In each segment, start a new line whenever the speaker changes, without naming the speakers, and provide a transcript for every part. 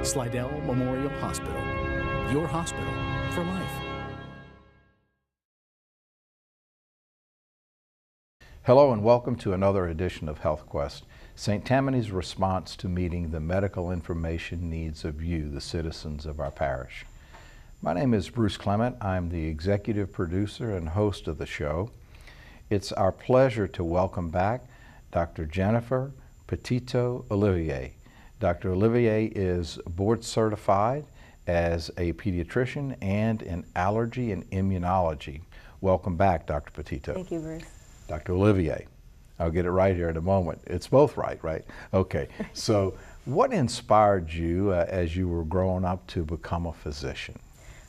Slidell Memorial Hospital, your hospital for life.
Hello and welcome to another edition of HealthQuest, St. Tammany's response to meeting the medical information needs of you, the citizens of our parish. My name is Bruce Clement. I'm the executive producer and host of the show. It's our pleasure to welcome back Dr. Jennifer Petito Olivier. Dr. Olivier is board certified as a pediatrician and in allergy and immunology. Welcome back, Dr. Petito.
Thank you, Bruce.
Dr. Olivier. I'll get it right here in a moment. It's both right, right? Okay. So what inspired you as you were growing up to become a physician?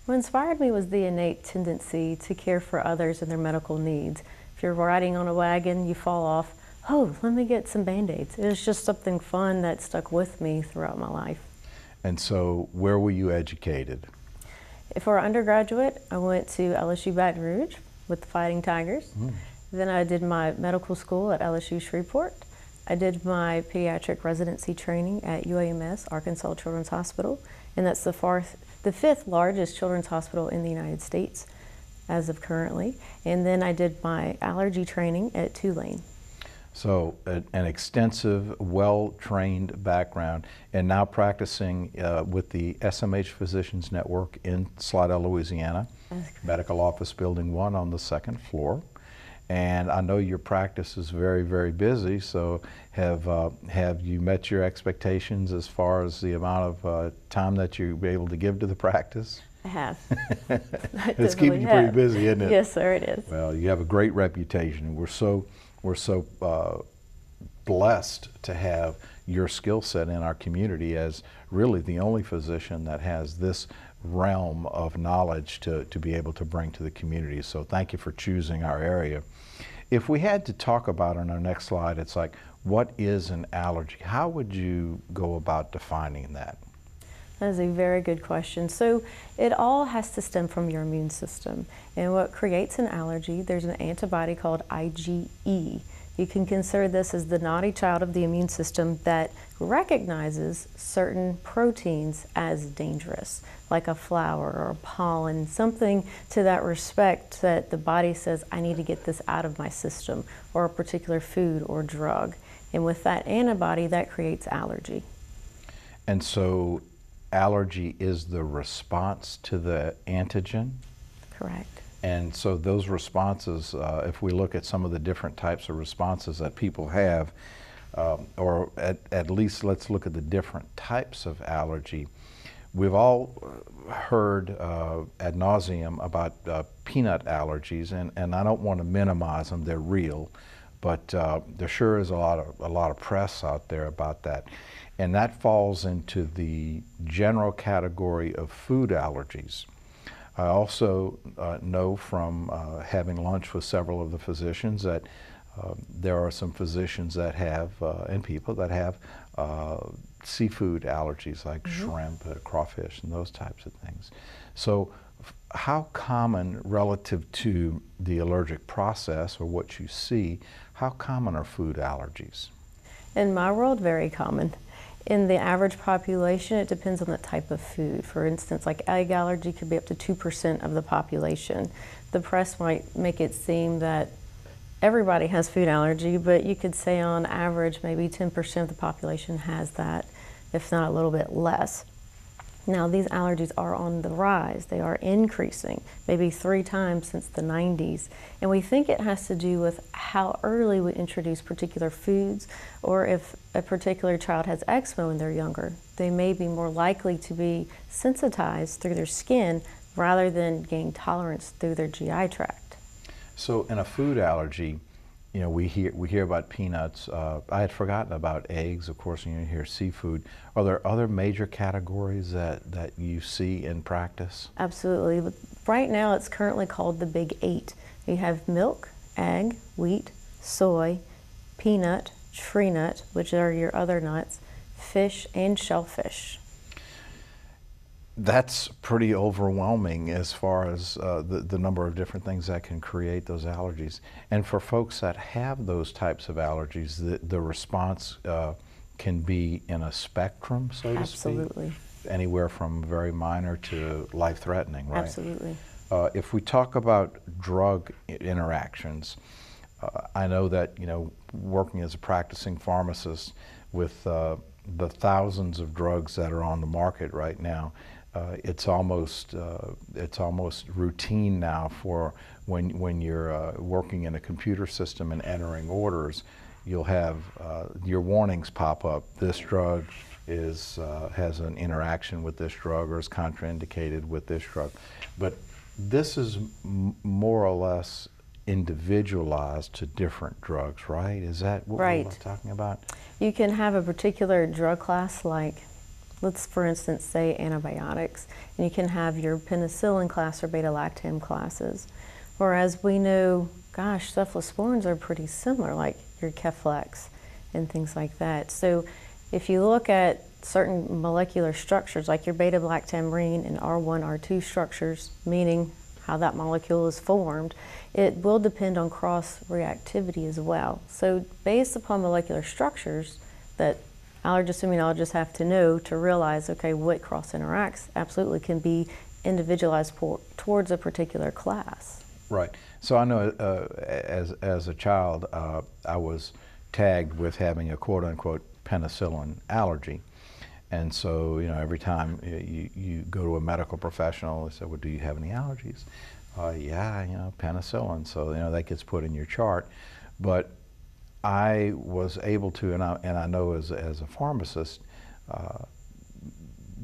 What inspired me was the innate tendency to care for others and their medical needs. If you're riding on a wagon, you fall off, oh, let me get some Band-Aids. It was just something fun that stuck with me throughout my life.
And so where were you educated?
For undergraduate, I went to LSU Baton Rouge with the Fighting Tigers. Then I did my medical school at LSU Shreveport. I did my pediatric residency training at UAMS, Arkansas Children's Hospital, and that's the fifth largest children's hospital in the United States as of currently. And then I did my allergy training at Tulane.
So an extensive, well-trained background, and now practicing with the SMH Physicians Network in Slidell, Louisiana, Medical Office Building 1 on the second floor. And I know your practice is very, very busy, so have you met your expectations as far as the amount of time that you'll be able to give to the practice?
I have.
It's keeping you pretty busy, isn't it?
Yes, sir, it is.
Well, you have a great reputation. We're so blessed to have your skill set in our community as really the only physician that has this realm of knowledge to be able to bring to the community. So thank you for choosing our area. If we had to talk about on our next slide, it's like, what is an allergy? How would you go about defining that?
That is a very good question. So it all has to stem from your immune system. And what creates an allergy, there's an antibody called IgE. You can consider this as the naughty child of the immune system that recognizes certain proteins as dangerous, like a flower or pollen, something to that respect that the body says, I need to get this out of my system, or a particular food or drug. And with that antibody, that creates allergy.
And so allergy is the response to the antigen?
Correct.
And so those responses, if we look at some of the different types of responses that people have, or at least let's look at the different types of allergy. We've all heard ad nauseum about peanut allergies, and I don't want to minimize them, they're real, but there sure is a lot of press out there about that. And that falls into the general category of food allergies. I also know from having lunch with several of the physicians that there are some physicians that have, and people that have seafood allergies like shrimp, crawfish, and those types of things. So how common relative to the allergic process or what you see, how common are food allergies?
In my world, very common. In the average population, it depends on the type of food. For instance, like egg allergy could be up to 2% of the population. The press might make it seem that everybody has food allergy, but you could say on average maybe 10% of the population has that, if not a little bit less. Now these allergies are on the rise. They are increasing, maybe 3 times since the 90s. And we think it has to do with how early we introduce particular foods, or if a particular child has eczema when they're younger, they may be more likely to be sensitized through their skin rather than gain tolerance through their GI tract.
So in a food allergy, you know, we hear about peanuts. I had forgotten about eggs, of course, and you hear seafood. Are there other major categories that you see in practice?
Absolutely. Right now it's currently called the Big 8. You have milk, egg, wheat, soy, peanut, tree nut, which are your other nuts, fish, and shellfish.
That's pretty overwhelming as far as the number of different things that can create those allergies. And for folks that have those types of allergies, the response can be in a spectrum, so to speak?
Absolutely.
anywhere from very minor to life-threatening, right?
Absolutely.
If we talk about drug interactions, I know that, working as a practicing pharmacist with the thousands of drugs that are on the market right now, it's almost routine now for when you're working in a computer system and entering orders, you'll have your warnings pop up. This drug has an interaction with this drug or is contraindicated with this drug. But this is more or less individualized to different drugs, right? Is that what
Right.
we're talking about?
You can have a particular drug class, like, let's for instance say antibiotics, and you can have your penicillin class or beta-lactam classes. Whereas we know, gosh, cephalosporins are pretty similar, like your Keflex and things like that. So if you look at certain molecular structures, like your beta-lactamine and R1, R2 structures, meaning how that molecule is formed, it will depend on cross-reactivity as well. So based upon molecular structures that allergists, immunologists have to know to realize, okay, what cross-interacts absolutely can be individualized towards a particular class.
Right. So I know as a child, I was tagged with having a quote-unquote penicillin allergy. And so, every time you go to a medical professional, they say, well, do you have any allergies? Yeah, penicillin. So, that gets put in your chart. But I was able to, and I know as a pharmacist,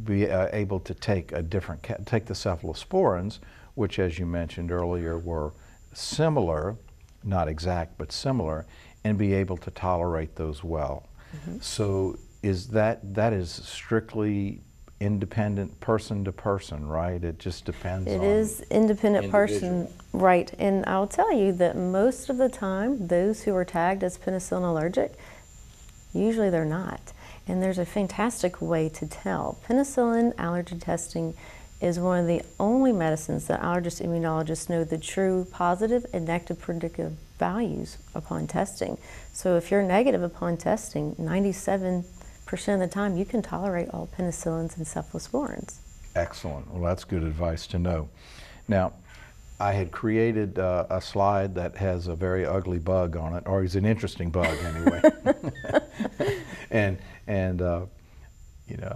be able to take take the cephalosporins, which, as you mentioned earlier, were similar, not exact, but similar, and be able to tolerate those well. Mm-hmm. So that is strictly independent person to person, right? It just depends on.
It is independent person, right. And I'll tell you that most of the time, those who are tagged as penicillin allergic, usually they're not. And there's a fantastic way to tell. Penicillin allergy testing is one of the only medicines that allergist immunologists know the true positive and negative predictive values upon testing. So if you're negative upon testing, 97% of the time you can tolerate all penicillins and cephalosporins.
Excellent. Well, that's good advice to know. Now, I had created a slide that has a very ugly bug on it, or he's an interesting bug anyway.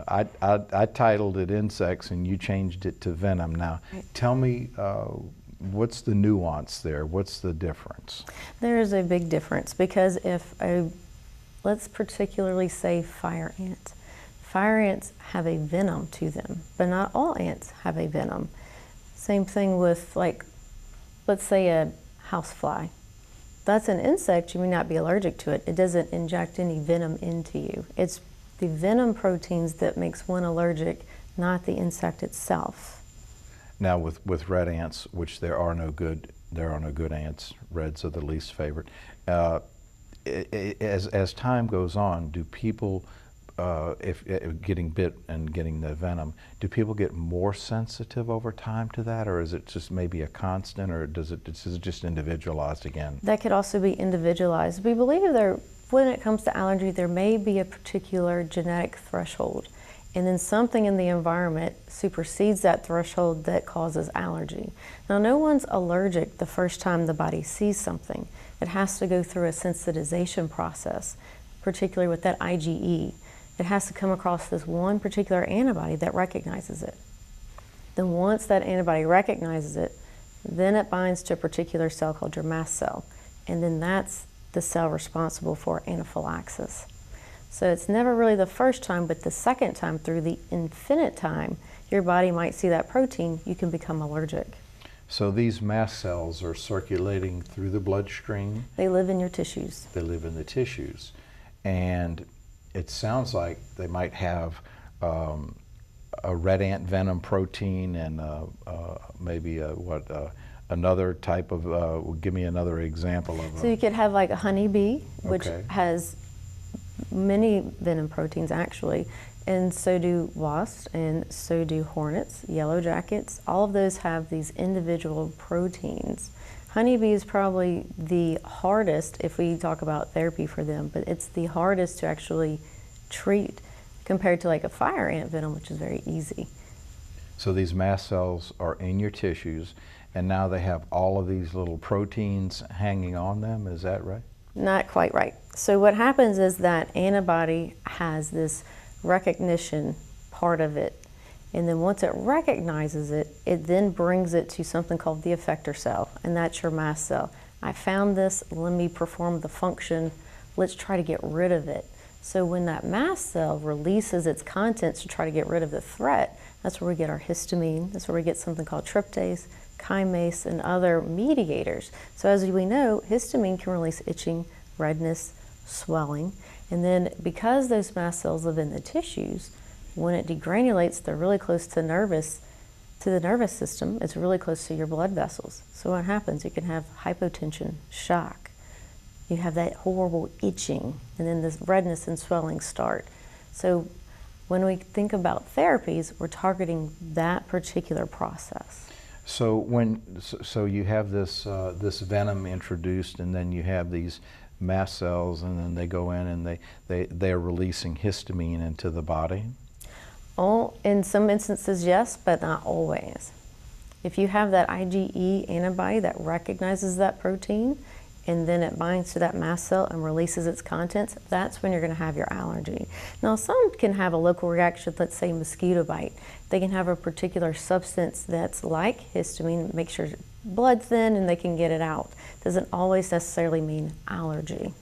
I titled it insects and you changed it to venom. Now, tell me, what's the nuance there? What's the difference?
There is a big difference because let's particularly say fire ants. Fire ants have a venom to them, but not all ants have a venom. Same thing with, like, let's say a housefly. That's an insect, you may not be allergic to it. It doesn't inject any venom into you. It's the venom proteins that makes one allergic, not the insect itself.
Now with red ants, which there are no good ants, reds are the least favorite. As time goes on, do people, if getting bit and getting the venom, do people get more sensitive over time to that, or is it just maybe a constant, or is it just individualized again?
That could also be individualized. We believe when it comes to allergy, there may be a particular genetic threshold, and then something in the environment supersedes that threshold that causes allergy. Now, no one's allergic the first time the body sees something. It has to go through a sensitization process, particularly with that IgE. It has to come across this one particular antibody that recognizes it. Then once that antibody recognizes it, then it binds to a particular cell called your mast cell, and then that's the cell responsible for anaphylaxis. So it's never really the first time, but the second time, through the infinite time, your body might see that protein, you can become allergic.
So these mast cells are circulating through the bloodstream?
They live in your tissues.
They live in the tissues. And it sounds like they might have a red ant venom protein and maybe another type of, give me another example of.
So you could have like a honeybee, which has many venom proteins actually, and so do wasps, and so do hornets, yellow jackets. All of those have these individual proteins. Honeybee is probably the hardest if we talk about therapy for them, but it's the hardest to actually treat compared to like a fire ant venom, which is very easy.
So these mast cells are in your tissues, and now they have all of these little proteins hanging on them, is that right?
Not quite right. So what happens is that antibody has this recognition part of it, and then once it recognizes it, it then brings it to something called the effector cell, and that's your mast cell. I found this, let me perform the function, let's try to get rid of it. So when that mast cell releases its contents to try to get rid of the threat, that's where we get our histamine, that's where we get something called tryptase, chymase, and other mediators. So as we know, histamine can release itching, redness, swelling, and then because those mast cells live in the tissues, when it degranulates, they're really close to the nervous system. It's really close to your blood vessels. So what happens? You can have hypotension, shock. You have that horrible itching, and then this redness and swelling start. So when we think about therapies, we're targeting that particular process.
So you have this this venom introduced, and then you have these mast cells, and then they go in and they're releasing histamine into the body?
Oh, in some instances, yes, but not always. If you have that IgE antibody that recognizes that protein, and then it binds to that mast cell and releases its contents, that's when you're going to have your allergy. Now, some can have a local reaction, let's say mosquito bite. They can have a particular substance that's like histamine, make sure blood's thin and they can get it out. Doesn't always necessarily mean allergy.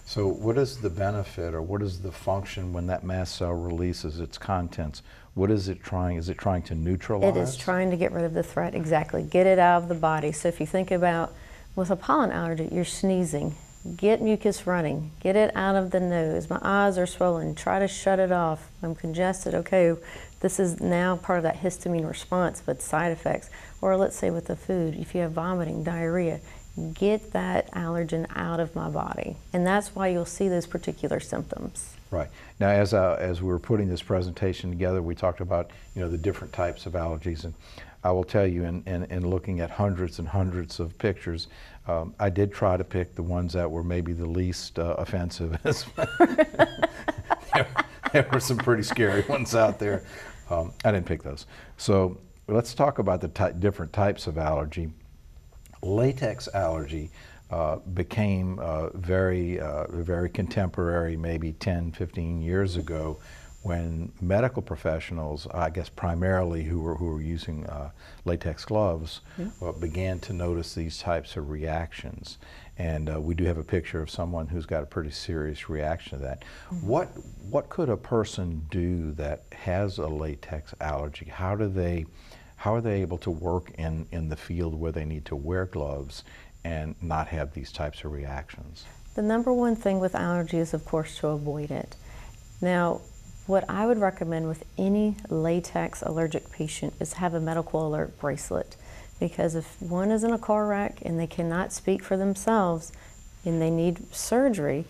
So what is the benefit, or what is the function when that mast cell releases its contents? What is it trying? Is it trying to neutralize?
It is trying to get rid of the threat, exactly. Get it out of the body. So if you think about with a pollen allergy, you're sneezing. Get mucus running. Get it out of the nose. My eyes are swollen. Try to shut it off. I'm congested. Okay, this is now part of that histamine response, but side effects. Or let's say with the food, if you have vomiting, diarrhea, get that allergen out of my body. And that's why you'll see those particular symptoms.
Right. Now, as we were putting this presentation together, we talked about, you know, the different types of allergies, and I will tell you, in looking at hundreds and hundreds of pictures, I did try to pick the ones that were maybe the least offensive. There were some pretty scary ones out there. I didn't pick those. So let's talk about the different types of allergy. Latex allergy became very contemporary, maybe 10, 15 years ago, when medical professionals, I guess primarily who were using latex gloves, began to notice these types of reactions. And we do have a picture of someone who's got a pretty serious reaction to that. What could a person do that has a latex allergy? How are they able to work in the field where they need to wear gloves and not have these types of reactions?
The number one thing with allergy is, of course, to avoid it. Now, what I would recommend with any latex allergic patient is have a medical alert bracelet, because if one is in a car wreck and they cannot speak for themselves and they need surgery,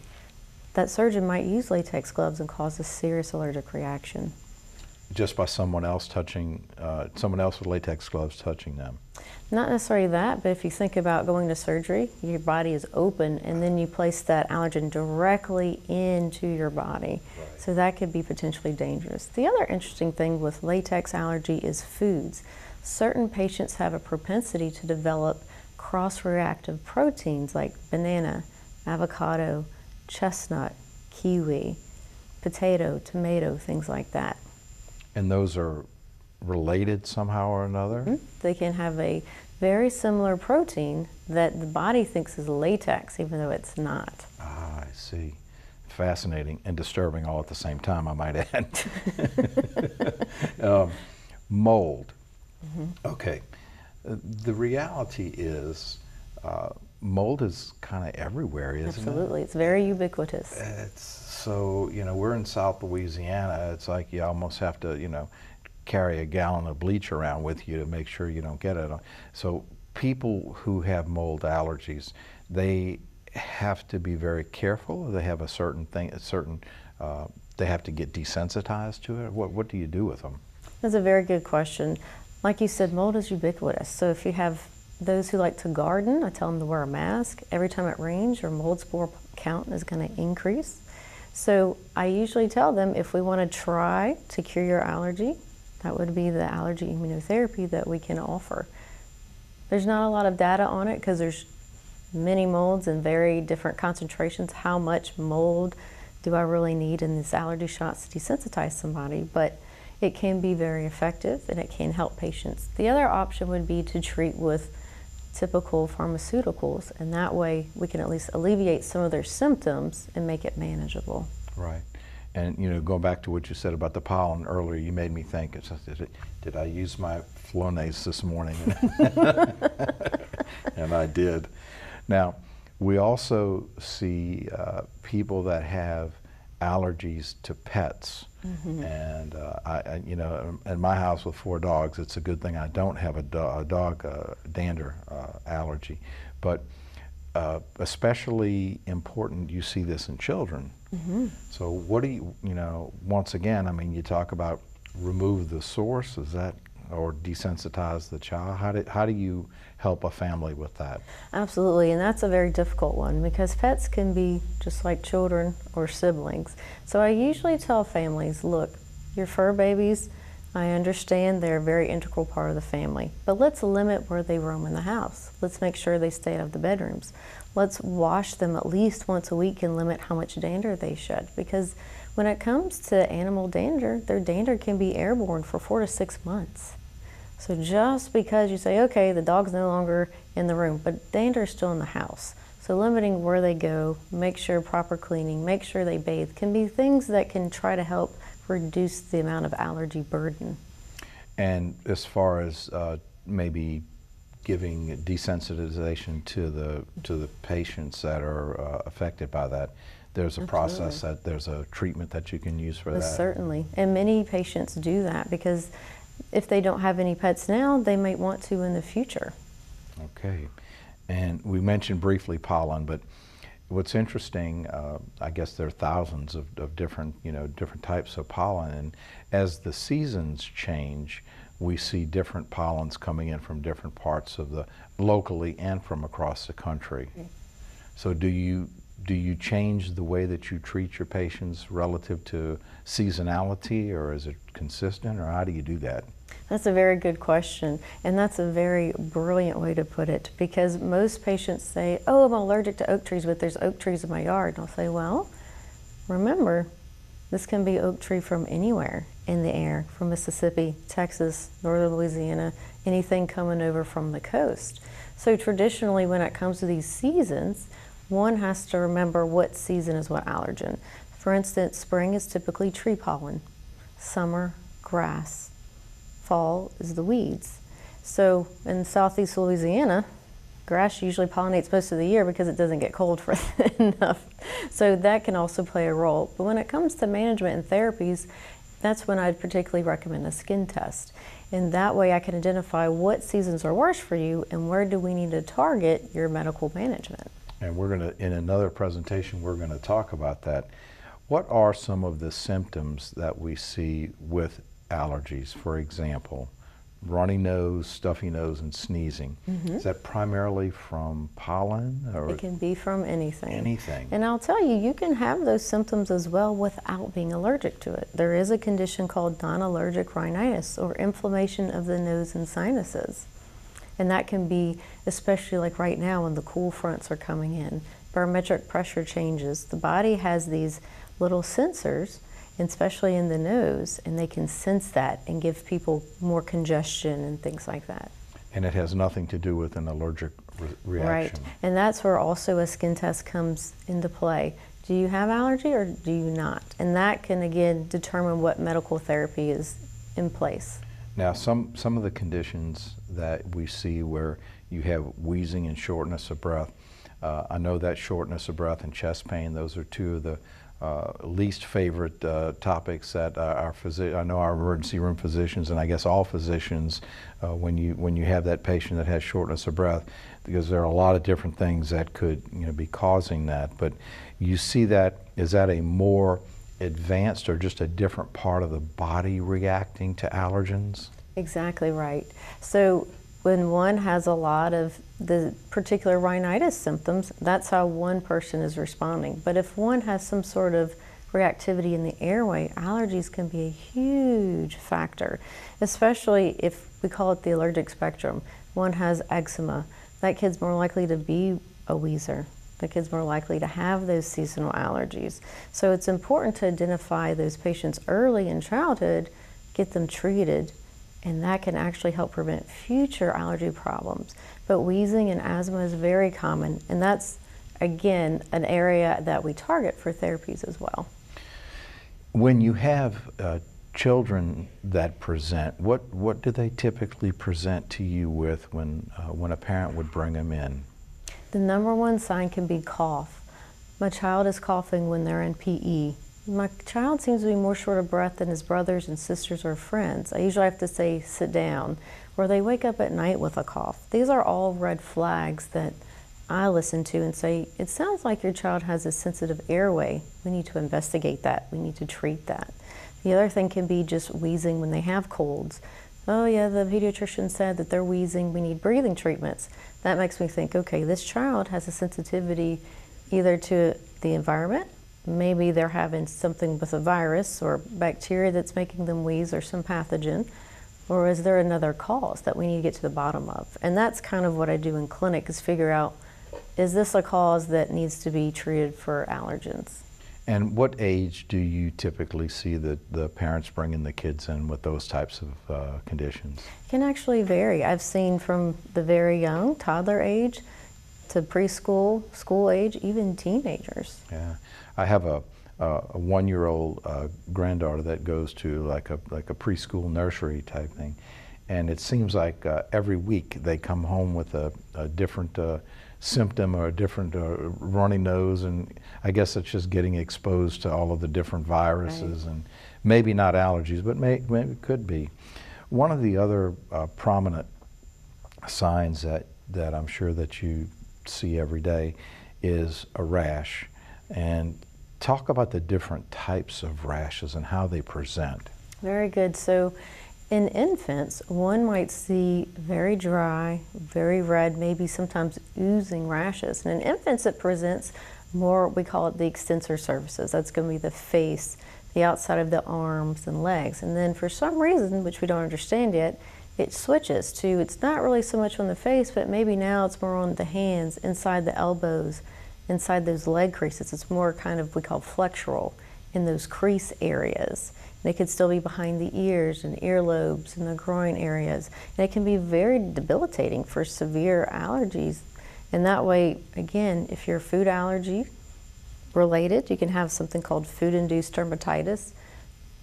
that surgeon might use latex gloves and cause a serious allergic reaction.
Just by someone else with latex gloves touching them?
Not necessarily that, but if you think about going to surgery, your body is open and then you place that allergen directly into your body. Right. So that could be potentially dangerous. The other interesting thing with latex allergy is foods. Certain patients have a propensity to develop cross-reactive proteins like banana, avocado, chestnut, kiwi, potato, tomato, things like that.
And those are related somehow or another?
Mm-hmm. They can have a very similar protein that the body thinks is latex, even though it's not.
Ah, I see. Fascinating and disturbing all at the same time, I might add. Mold. Mm-hmm. Okay. The reality is mold is kind of everywhere, isn't it?
Absolutely. It's very ubiquitous.
So, you know, we're in South Louisiana. It's like you almost have to, you know, carry a gallon of bleach around with you to make sure you don't get it. So people who have mold allergies, they have to be very careful, or they have a certain thing, they have to get desensitized to it? What do you do with them?
That's a very good question. Like you said, mold is ubiquitous. So if you have those who like to garden, I tell them to wear a mask. Every time it rains, your mold spore count is going to increase. So I usually tell them if we want to try to cure your allergy, that would be the allergy immunotherapy that we can offer. There's not a lot of data on it because there's many molds and very different concentrations. How much mold do I really need in these allergy shots to desensitize somebody? But it can be very effective and it can help patients. The other option would be to treat with typical pharmaceuticals, and that way we can at least alleviate some of their symptoms and make it manageable.
Right. And going back to what you said about the pollen earlier, you made me think, did I use my Flonase this morning? And I did. Now, we also see people that have allergies to pets. Mm-hmm. And in my house with 4 dogs, it's a good thing I don't have a dog dander allergy. But especially important, you see this in children. Mm-hmm. So what do you, once again, I mean, you talk about remove the source, is that, or desensitize the child? How do you help a family with that?
Absolutely, and that's a very difficult one because pets can be just like children or siblings. So I usually tell families, look, your fur babies, I understand they're a very integral part of the family, but let's limit where they roam in the house. Let's make sure they stay out of the bedrooms. Let's wash them at least once a week and limit how much dander they shed, because when it comes to animal dander, their dander can be airborne for 4 to 6 months. So just because you say, okay, the dog's no longer in the room, but dander is still in the house. So limiting where they go, make sure proper cleaning, make sure they bathe, can be things that can try to help reduce the amount of allergy burden.
And as far as maybe giving desensitization to the patients that are affected by that, there's a process, that there's a treatment that you can use for that?
Certainly, and many patients do that because if they don't have any pets now, they might want to in the future.
Okay, and we mentioned briefly pollen, but what's interesting, I guess there are thousands of different, different types of pollen, and as the seasons change, we see different pollens coming in from different parts of locally and from across the country. Okay. So do you change the way that you treat your patients relative to seasonality, or is it consistent, or how do you do that?
That's a very good question, and that's a very brilliant way to put it, because most patients say, oh, I'm allergic to oak trees, but there's oak trees in my yard. And I'll say, well, remember, this can be oak tree from anywhere in the air, from Mississippi, Texas, northern Louisiana, anything coming over from the coast. So traditionally, when it comes to these seasons, one has to remember what season is what allergen. For instance, spring is typically tree pollen, summer, grass, fall is the weeds. So in southeast Louisiana, grass usually pollinates most of the year because it doesn't get cold for enough. So that can also play a role. But when it comes to management and therapies, that's when I'd particularly recommend a skin test. And that way I can identify what seasons are worse for you and where do we need to target your medical management.
And we're going to, in another presentation, we're going to talk about that. What are some of the symptoms that we see with allergies? For example, runny nose, stuffy nose, and sneezing. Mm-hmm. Is that primarily from pollen? Or
it can be from anything.
Anything.
And I'll tell you, you can have those symptoms as well without being allergic to it. There is a condition called non-allergic rhinitis, or inflammation of the nose and sinuses. And that can be, especially like right now when the cool fronts are coming in, barometric pressure changes. The body has these little sensors, especially in the nose, and they can sense that and give people more congestion and things like that.
And it has nothing to do with an allergic reaction.
Right, and that's where also a skin test comes into play. Do you have allergy or do you not? And that can again determine what medical therapy is in place.
Now, some of the conditions that we see where you have wheezing and shortness of breath, I know that shortness of breath and chest pain, those are two of the least favorite topics that I know our emergency room physicians, and I guess all physicians, when you have that patient that has shortness of breath, because there are a lot of different things that could be causing that. But you see that, is that a more advanced or just a different part of the body reacting to allergens?
Exactly right. So when one has a lot of the particular rhinitis symptoms, that's how one person is responding. But if one has some sort of reactivity in the airway, allergies can be a huge factor, especially if we call it the allergic spectrum. One has eczema, that kid's more likely to be a wheezer. The kid's more likely to have those seasonal allergies. So it's important to identify those patients early in childhood, get them treated, and that can actually help prevent future allergy problems. But wheezing and asthma is very common, and that's, again, an area that we target for therapies as well.
When you have children that present, what do they typically present to you with when a parent would bring them in?
The number one sign can be cough. My child is coughing when they're in PE. My child seems to be more short of breath than his brothers and sisters or friends. I usually have to say, sit down. Or they wake up at night with a cough. These are all red flags that I listen to and say, it sounds like your child has a sensitive airway. We need to investigate that. We need to treat that. The other thing can be just wheezing when they have colds. Oh yeah, the pediatrician said that they're wheezing, we need breathing treatments. That makes me think, okay, this child has a sensitivity either to the environment, maybe they're having something with a virus or bacteria that's making them wheeze or some pathogen, or is there another cause that we need to get to the bottom of? And that's kind of what I do in clinic, is figure out, is this a cause that needs to be treated for allergens?
And what age do you typically see the parents bringing the kids in with those types of conditions?
It can actually vary. I've seen from the very young, toddler age, to preschool, school age, even teenagers.
Yeah, I have a 1-year-old granddaughter that goes to like a preschool nursery type thing, and it seems like every week they come home with a different symptom or a different runny nose, and I guess it's just getting exposed to all of the different viruses, right. And maybe not allergies, but maybe it could be. One of the other prominent signs that I'm sure that you see every day is a rash. And talk about the different types of rashes and how they present.
Very good. So in infants, one might see very dry, very red, maybe sometimes oozing rashes. And in infants, it presents more, we call it the extensor surfaces. That's going to be the face, the outside of the arms and legs. And then for some reason, which we don't understand yet, it switches to, it's not really so much on the face, but maybe now it's more on the hands, inside the elbows, inside those leg creases. It's more kind of, we call flexural in those crease areas. And it could still be behind the ears and earlobes and the groin areas. And it can be very debilitating for severe allergies. And that way, again, if you're food allergy related, you can have something called food-induced dermatitis.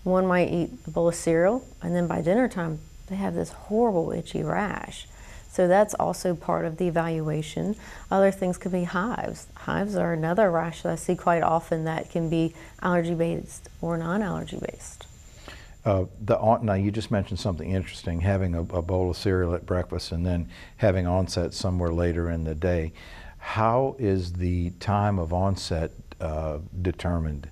One might eat a bowl of cereal, and then by dinner time, they have this horrible itchy rash. So that's also part of the evaluation. Other things could be hives. Hives are another rash that I see quite often that can be allergy-based or non-allergy-based.
Now you just mentioned something interesting, having a bowl of cereal at breakfast and then having onset somewhere later in the day. How is the time of onset determined?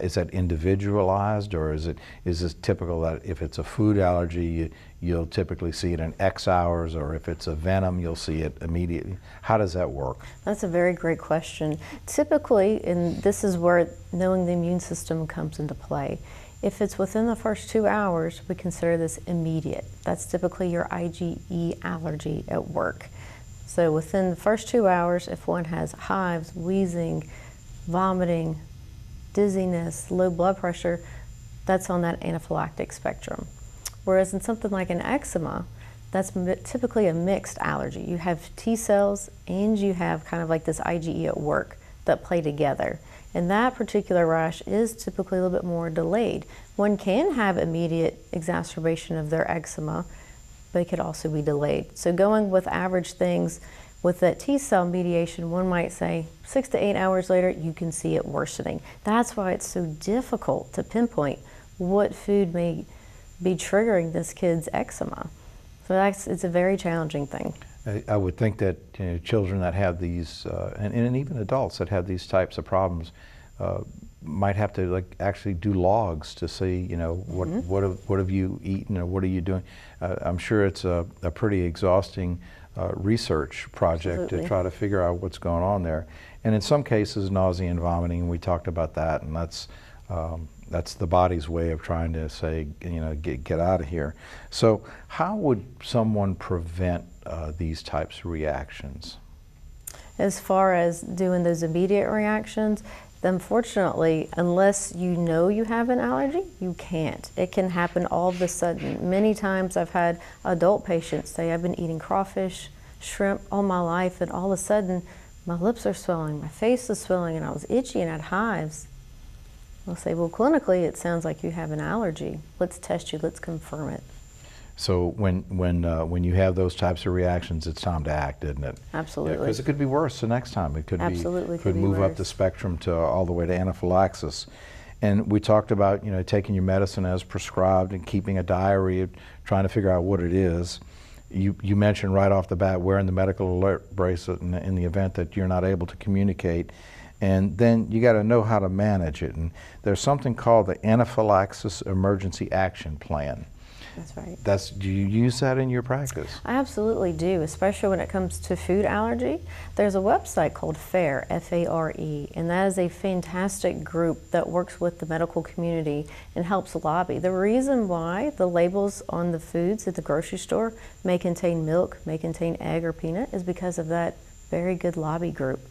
Is that individualized, or is this typical that if it's a food allergy, you'll typically see it in X hours, or if it's a venom, you'll see it immediately? How does that work?
That's a very great question. Typically, and this is where knowing the immune system comes into play, if it's within the first 2 hours, we consider this immediate. That's typically your IgE allergy at work. So within the first 2 hours, if one has hives, wheezing, vomiting, dizziness, low blood pressure, that's on that anaphylactic spectrum. Whereas in something like an eczema, that's typically a mixed allergy. You have T cells and you have kind of like this IgE at work that play together. And that particular rash is typically a little bit more delayed. One can have immediate exacerbation of their eczema, but it could also be delayed. So going with average things, with that T cell mediation, one might say 6 to 8 hours later, you can see it worsening. That's why it's so difficult to pinpoint what food may be triggering this kid's eczema. So it's a very challenging thing.
I would think that children that have these, and even adults that have these types of problems, might have to actually do logs to see, what have you eaten or what are you doing. I'm sure it's a pretty exhausting research project. Absolutely. To try to figure out what's going on there. And in some cases, nausea and vomiting, we talked about that, and that's That's the body's way of trying to say, you know, get out of here. So how would someone prevent these types of reactions?
As far as doing those immediate reactions, unfortunately, unless you know you have an allergy, you can't. It can happen all of a sudden. Many times I've had adult patients say, I've been eating crawfish, shrimp all my life, and all of a sudden my lips are swelling, my face is swelling, and I was itchy and had hives. I'll say, well, clinically, it sounds like you have an allergy. Let's test you, let's confirm it.
So when you have those types of reactions, it's time to act, isn't it?
Absolutely.
Because it could be worse the next time. It could
Absolutely
could
be
move up
worse.
the spectrum to all the way to anaphylaxis. And we talked about, you know, taking your medicine as prescribed and keeping a diary, trying to figure out what it is. You mentioned right off the bat wearing the medical alert bracelet in the event that you're not able to communicate. And then you got to know how to manage it. And there's something called the Anaphylaxis Emergency Action Plan.
That's right.
Do you use that in your practice?
I absolutely do, especially when it comes to food allergy. There's a website called FARE, F-A-R-E, and that is a fantastic group that works with the medical community and helps lobby. The reason why the labels on the foods at the grocery store may contain milk, may contain egg or peanut is because of that very good lobby group.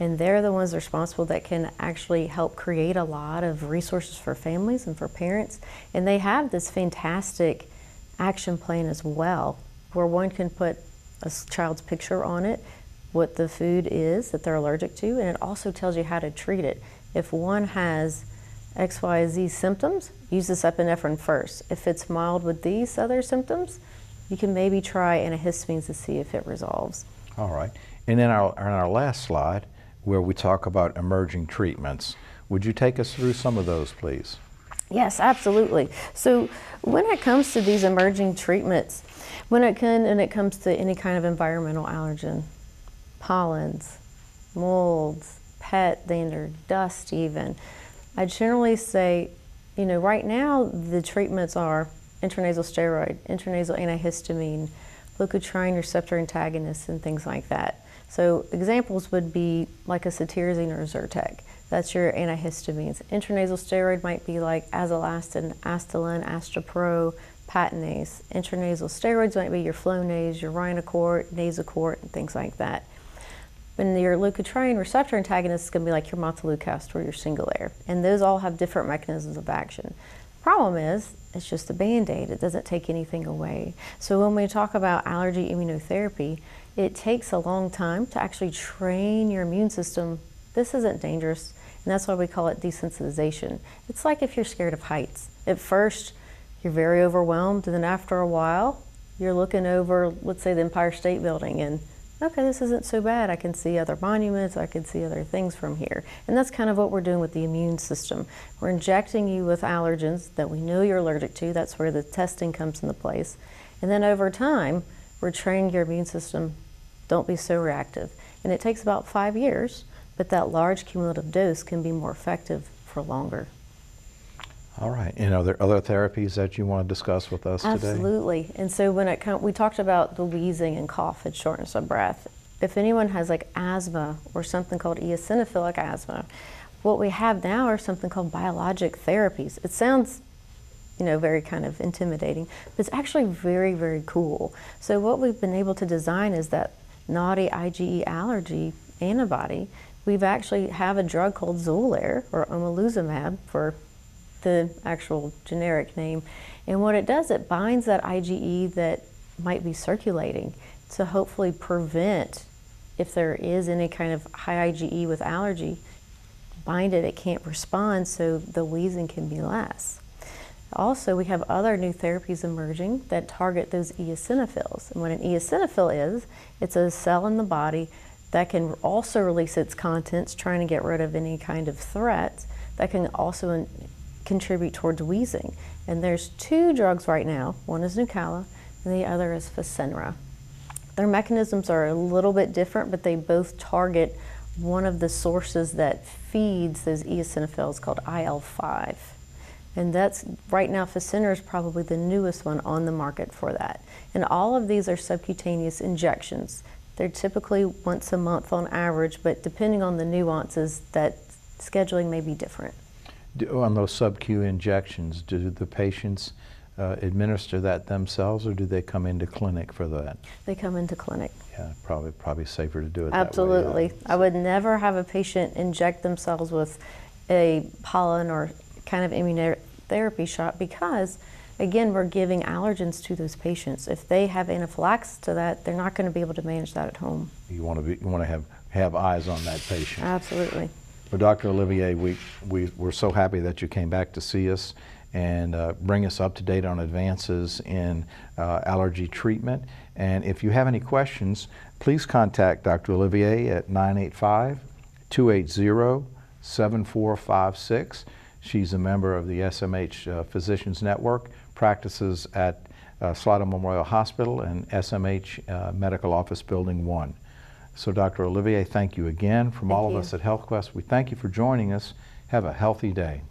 And they're the ones responsible that can actually help create a lot of resources for families and for parents. And they have this fantastic action plan as well, where one can put a child's picture on it, what the food is that they're allergic to, and it also tells you how to treat it. If one has X, Y, Z symptoms, use this epinephrine first. If it's mild with these other symptoms, you can maybe try antihistamines to see if it resolves.
All right. And then on our last slide, where we talk about emerging treatments, would you take us through some of those, please?
Yes, absolutely. So when it comes to these emerging treatments, when it comes to any kind of environmental allergen, pollens, molds, pet dander, dust even, I generally say, you know, right now the treatments are intranasal steroid, intranasal antihistamine, leukotriene receptor antagonists, and things like that. So examples would be like a cetirizine or a Zyrtec. That's your antihistamines. Intranasal steroid might be like azalastin, Astalin, Astapro, Patanase. Intranasal steroids might be your Flonase, your Rhinocort, Nasacort, and things like that. And your leukotriene receptor antagonist is going to be like your Montelukast or your Singulair. And those all have different mechanisms of action. Problem is, it's just a Band-Aid. It doesn't take anything away. So when we talk about allergy immunotherapy, it takes a long time to actually train your immune system. This isn't dangerous, and that's why we call it desensitization. It's like if you're scared of heights. At first, you're very overwhelmed, and then after a while, you're looking over, let's say, the Empire State Building, and okay, this isn't so bad. I can see other monuments, I can see other things from here. And that's kind of what we're doing with the immune system. We're injecting you with allergens that we know you're allergic to. That's where the testing comes into place. And then over time, we're training your immune system, don't be so reactive. And it takes about 5 years, but that large cumulative dose can be more effective for longer.
All right. And are there other therapies that you want to discuss with us today?
Absolutely. And so when we talked about the wheezing and cough and shortness of breath. If anyone has like asthma or something called eosinophilic asthma, what we have now are something called biologic therapies. It sounds, you know, very kind of intimidating, but it's actually very, very cool. So what we've been able to design is that naughty IgE allergy antibody. We've actually have a drug called Xolair or omalizumab for the actual generic name. And what it does, it binds that IgE that might be circulating to hopefully prevent, if there is any kind of high IgE with allergy, bind it can't respond so the wheezing can be less. Also, we have other new therapies emerging that target those eosinophils. And what an eosinophil is, it's a cell in the body that can also release its contents, trying to get rid of any kind of threat that can also contribute towards wheezing. And there's 2 drugs right now. One is Nucala, and the other is Fasenra. Their mechanisms are a little bit different, but they both target one of the sources that feeds those eosinophils called IL-5. And that's, right now, Fasenra is probably the newest one on the market for that. And all of these are subcutaneous injections. They're typically once a month on average, but depending on the nuances, that scheduling may be different.
On those sub-Q injections, do the patients administer that themselves, or do they come into clinic for that?
They come into clinic.
Yeah, probably safer to do it
Absolutely.
that way.
I would never have a patient inject themselves with a pollen or kind of immunotherapy shot because, again, we're giving allergens to those patients. If they have anaphylaxis to that, they're not going to be able to manage that at home.
You want to have eyes on that patient.
Absolutely.
Well, Dr. Olivier, we're so happy that you came back to see us and bring us up to date on advances in allergy treatment. And if you have any questions, please contact Dr. Olivier at 985-280-7456. She's a member of the SMH Physicians Network, practices at Slaughter Memorial Hospital and SMH Medical Office Building 1. So Dr. Olivier, thank you again. From all of us at HealthQuest, we thank you for joining us. Have a healthy day.